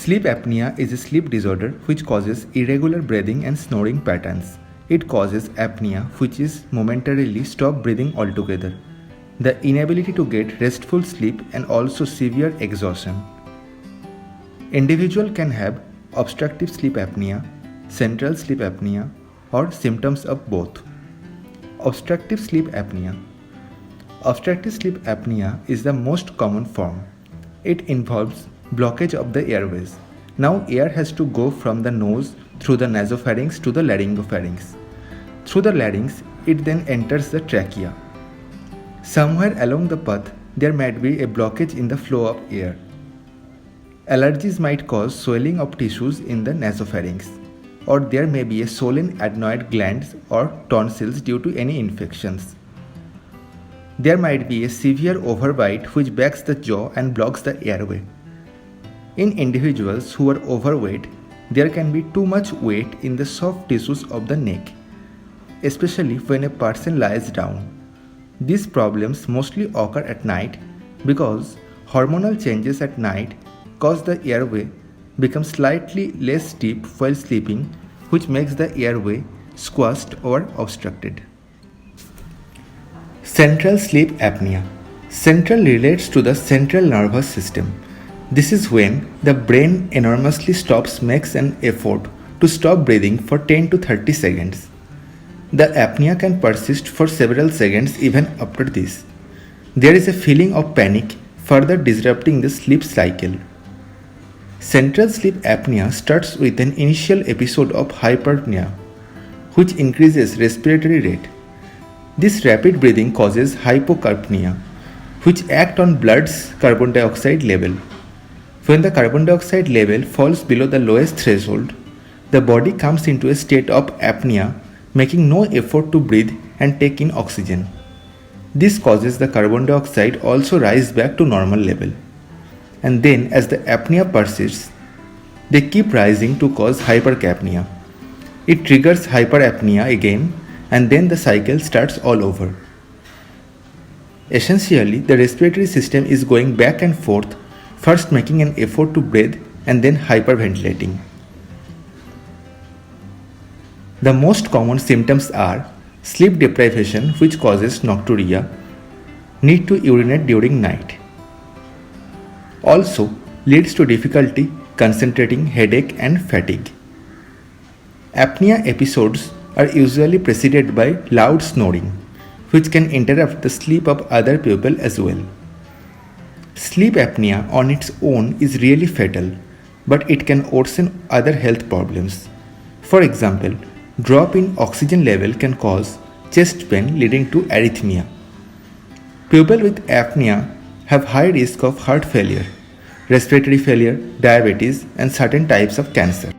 Sleep apnea is a sleep disorder which causes irregular breathing and snoring patterns. It causes apnea, which is momentarily stop breathing altogether, the inability to get restful sleep, and also severe exhaustion. Individual can have obstructive sleep apnea, central sleep apnea, or symptoms of both. Obstructive sleep apnea. Obstructive sleep apnea is the most common form. It involves blockage of the airways. Now air has to go from the nose through the nasopharynx to the laryngopharynx. Through the larynx, it then enters the trachea. Somewhere along the path, there might be a blockage in the flow of air. Allergies might cause swelling of tissues in the nasopharynx, or there may be a swollen adenoid glands or tonsils due to any infections. There might be a severe overbite which backs the jaw and blocks the airway. In individuals who are overweight, there can be too much weight in the soft tissues of the neck, especially when a person lies down. These problems mostly occur at night because hormonal changes at night cause the airway become slightly less deep while sleeping, which makes the airway squashed or obstructed. Central sleep apnea. Central relates to the central nervous system. This is when the brain enormously makes an effort to stop breathing for 10 to 30 seconds. The apnea can persist for several seconds even after this. There is a feeling of panic, further disrupting the sleep cycle. Central sleep apnea starts with an initial episode of hyperpnea, which increases respiratory rate. This rapid breathing causes hypocapnia, which acts on blood's carbon dioxide level. When the carbon dioxide level falls below the lowest threshold, the body comes into a state of apnea, making no effort to breathe and take in oxygen. This causes the carbon dioxide also rise back to normal level. And then as the apnea persists, they keep rising to cause hypercapnia. It triggers hyperapnea again, and then the cycle starts all over. Essentially, the respiratory system is going back and forth, first making an effort to breathe and then hyperventilating. The most common symptoms are sleep deprivation, which causes nocturia, need to urinate during night. Also leads to difficulty concentrating, headache, and fatigue. Apnea episodes are usually preceded by loud snoring, which can interrupt the sleep of other people as well. Sleep apnea on its own is really fatal, but it can worsen other health problems. For example, drop in oxygen level can cause chest pain leading to arrhythmia. People with apnea have high risk of heart failure, respiratory failure, diabetes, and certain types of cancer.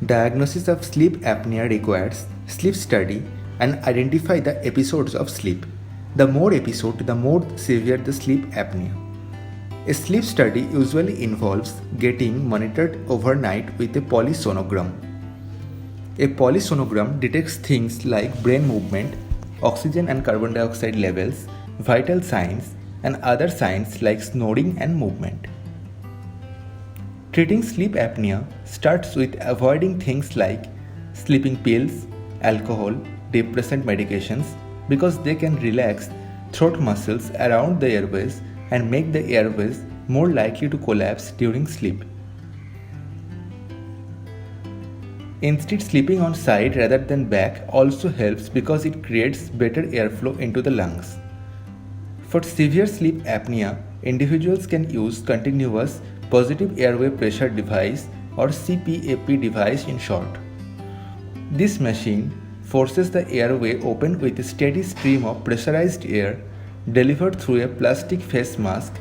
Diagnosis of sleep apnea requires sleep study and identify the episodes of sleep. The more episode, the more severe the sleep apnea. A sleep study usually involves getting monitored overnight with a polysonogram. A polysonogram detects things like brain movement, oxygen and carbon dioxide levels, vital signs, and other signs like snoring and movement. Treating sleep apnea starts with avoiding things like sleeping pills, alcohol, depressant medications, because they can relax throat muscles around the airways and make the airways more likely to collapse during sleep. Instead, sleeping on side rather than back also helps because it creates better airflow into the lungs. For severe sleep apnea, individuals can use continuous positive airway pressure device or CPAP device in short. This machine forces the airway open with a steady stream of pressurized air delivered through a plastic face mask.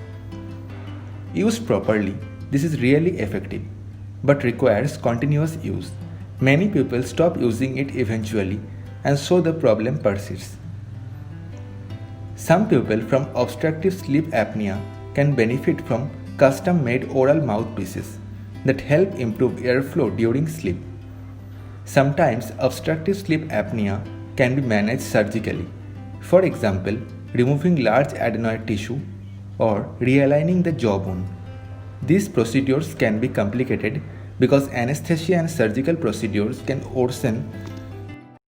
Used properly, this is really effective, but requires continuous use. Many people stop using it eventually, and so the problem persists. Some people from obstructive sleep apnea can benefit from custom-made oral mouthpieces that help improve airflow during sleep. Sometimes obstructive sleep apnea can be managed surgically. For example, removing large adenoid tissue, or realigning the jawbone. These procedures can be complicated because anesthesia and surgical procedures can worsen